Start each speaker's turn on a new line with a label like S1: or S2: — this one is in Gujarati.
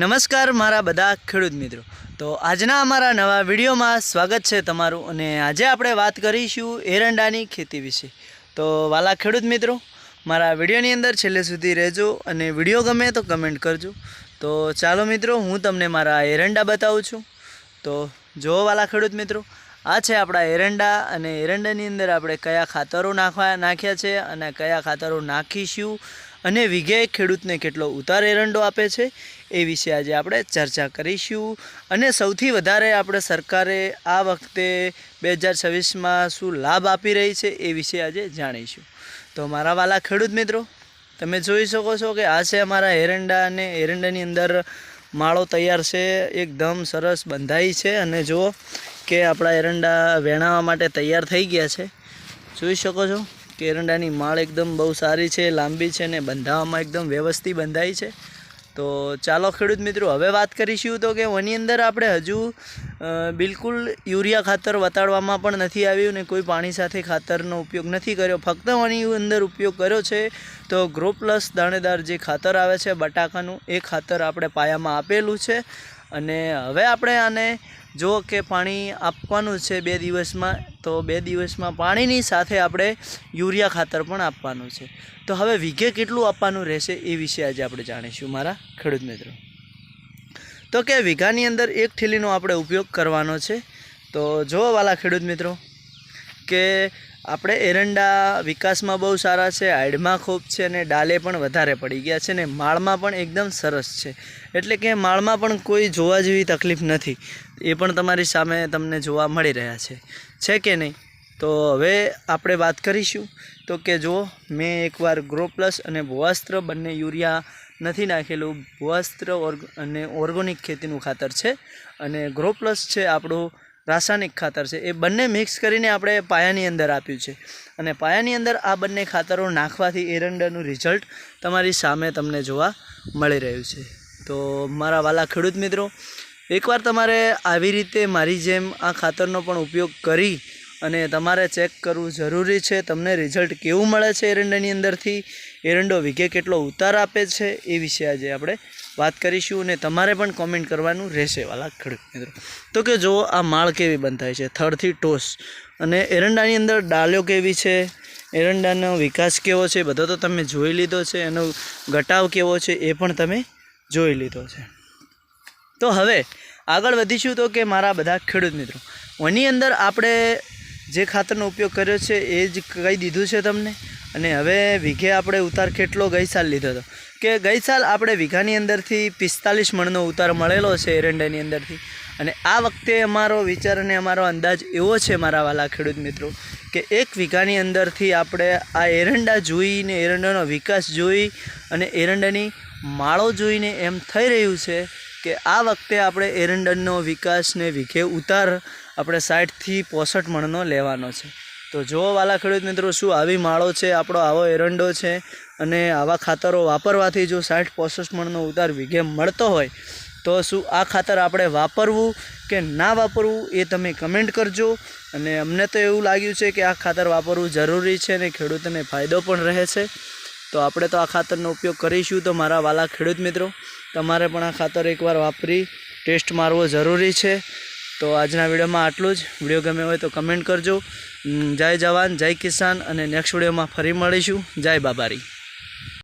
S1: નમસ્કાર મારા બધા ખેડૂત મિત્રો। તો આજના અમારા નવા વિડીયોમાં સ્વાગત છે તમારું। અને આજે આપણે વાત કરીશું એરંડાની ખેતી વિશે। તો વાલા ખેડૂત મિત્રો, મારા વિડીયોની અંદર છેલ્લે સુધી રહેજો અને વિડીયો ગમે તો કમેન્ટ કરજો। તો ચાલો મિત્રો, હું તમને મારા એરંડા બતાવું છું। તો જો વાલા ખેડૂત મિત્રો, આ છે આપણા એરંડા અને એરંડાની અંદર આપણે કયા ખાતરો નાખ્યા છે અને કયા ખાતરો નાખીશું અને વીઘે ખેડૂતને કેટલો ઉતાર એરંડો આપે છે એ વિશે આજે આપણે ચર્ચા કરીશું। અને સૌથી વધારે આપણે સરકારે આ વખતે 2026માં શું લાભ આપી રહી છે એ વિશે આજે જાણીશું। તો મારા વાલા ખેડૂત મિત્રો, તમે જોઈ શકો છો કે આ છે અમારા એરંડા અને એરંડાની અંદર માળો તૈયાર છે, એકદમ સરસ બંધાઈ છે। અને જુઓ કે આપણા એરંડા વેણાવા માટે તૈયાર થઈ ગયા છે। જોઈ શકો છો કે એરંડાની માળ એકદમ બહુ સારી છે, લાંબી છે ને બંધાવવામાં એકદમ વ્યવસ્થિત બંધાઈ છે। તો ચાલો ખેડૂત મિત્રો, હવે વાત કરીશું તો કે એની અંદર આપણે હજુ બિલકુલ યુરિયા ખાતર વતાડવામાં પણ નથી આવ્યું ને કોઈ પાણી સાથે ખાતરનો ઉપયોગ નથી કર્યો, ફક્ત એની અંદર ઉપયોગ કર્યો છે તો ગ્રો પ્લસ દાણેદાર જે ખાતર આવે છે બટાકાનું, એ ખાતર આપણે પાયામાં આપેલું છે। અને હવે આપણે આને જો કે પાણી આપવાનું છે 2 દિવસમાં, તો 2 દિવસમાં પાણીની સાથે આપણે યુરિયા ખાતર પણ આપવાનું છે। તો હવે વીઘે કેટલું આપવાનું રહેશે એ વિશે આજે આપણે જાણીશું મારા ખેડૂત મિત્રો। તો કે વીઘાની અંદર 1 થેલીનો આપણે ઉપયોગ કરવાનો છે। તો જો વાલા ખેડૂત મિત્રો કે આપણે એરંડા વિકાસમાં બહુ સારા છે, હાઈડમાં ખૂબ છે અને ડાલે પણ વધારે પડી ગયા છે ને માળમાં પણ એકદમ સરસ છે, એટલે કે માળમાં પણ કોઈ જોવા જેવી તકલીફ નથી, એ પણ તમારી સામે તમને જોવા મળી રહ્યા છે કે નહીં। તો હવે આપણે વાત કરીશું તો કે જો મેં એકવાર ગ્રો પ્લસ અને ભુવાસ્ત્ર બંને યુરિયા નથી નાખેલું, ભુવાસ્ત્ર અને ઓર્ગોનિક ખેતીનું ખાતર છે અને ગ્રો પ્લસ છે આપણું રાસાયણિક ખાતર છે, એ બંને મિક્સ કરીને આપણે પાયાની અંદર આપ્યું છે। અને પાયાની અંદર આ બંને ખાતરો નાખવાથી એરંડાનું રિઝલ્ટ તમારી સામે તમને જોવા મળી રહ્યું છે। તો મારા વાલા ખેડૂત મિત્રો, એકવાર તમારે આવી રીતે મારી જેમ આ ખાતરનો પણ ઉપયોગ કરી અને તમારે ચેક કરવું જરૂરી છે તમને રિઝલ્ટ કેવું મળે છે એરંડાની અંદરથી, એરંડો વીઘે કેટલો ઉતાર આપે છે એ વિશે આજે આપણે વાત કરીશું અને તમારે પણ કોમેન્ટ કરવાનું રહેશે વાલા ખેડૂત મિત્રો। તો કે જુઓ આ માળ કેવી બંધાય છે, થડથી ટોસ, અને એરંડાની અંદર ડાળીઓ કેવી છે, એરંડાનો વિકાસ કેવો છે બધો તો તમે જોઈ લીધો છે, એનો ઘટાવ કેવો છે એ પણ તમે જોઈ લીધો છે। તો હવે આગળ વધીશું તો કે મારા બધા ખેડૂત મિત્રો, એની અંદર આપણે જે ખાતરનો ઉપયોગ કર્યો છે એ જ કહી દીધું છે તમને। અને હવે વીઘે આપણે ઉતાર કેટલો ગઈ સાલ લીધો હતો કે ગઈ સાલ આપણે વીઘાની અંદરથી 45 મણનો ઉતાર મળેલો છે એરંડાની અંદરથી। અને આ વખતે અમારો વિચાર અને અમારો અંદાજ એવો છે મારા વાલા ખેડૂત મિત્રો કે 1 વીઘાની અંદરથી આપણે આ એરંડા જોઈને, એરંડાનો વિકાસ જોઈ અને એરંડાની માળો જોઈને એમ થઈ રહ્યું છે કે આ વખતે આપણે એરંડાનો વિકાસને વીઘે ઉતાર આપણે 60થી 65 મણનો લેવાનો છે। તો જો વાલા ખેડૂત મિત્રો, શું આવી માળો છે, આપણો આવો એરંડો છે અને આવા ખાતરો વાપરવાથી જો 60-65 મણનો ઉતાર વીઘે મળતો હોય તો શું આ ખાતર આપણે વાપરવું કે ના વાપરવું એ તમે કમેન્ટ કરજો। અને અમને તો એવું લાગ્યું છે કે આ ખાતર વાપરવું જરૂરી છે અને ખેડૂતોને ફાયદો પણ રહે છે, તો આપણે તો આ ખાતરનો ઉપયોગ કરીશું। તો મારા વાલા ખેડૂત મિત્રો, તમારે પણ આ ખાતર એકવાર વાપરી ટેસ્ટ મારવો જરૂરી છે। તો આજના વિડીયોમાં આટલું જ। વિડીયો ગમે હોય તો કમેન્ટ કરજો। જય જવાન, જય કિસાન, અને નેક્સ્ટ વિડીયોમાં ફરી મળીશું। જય બાબારી।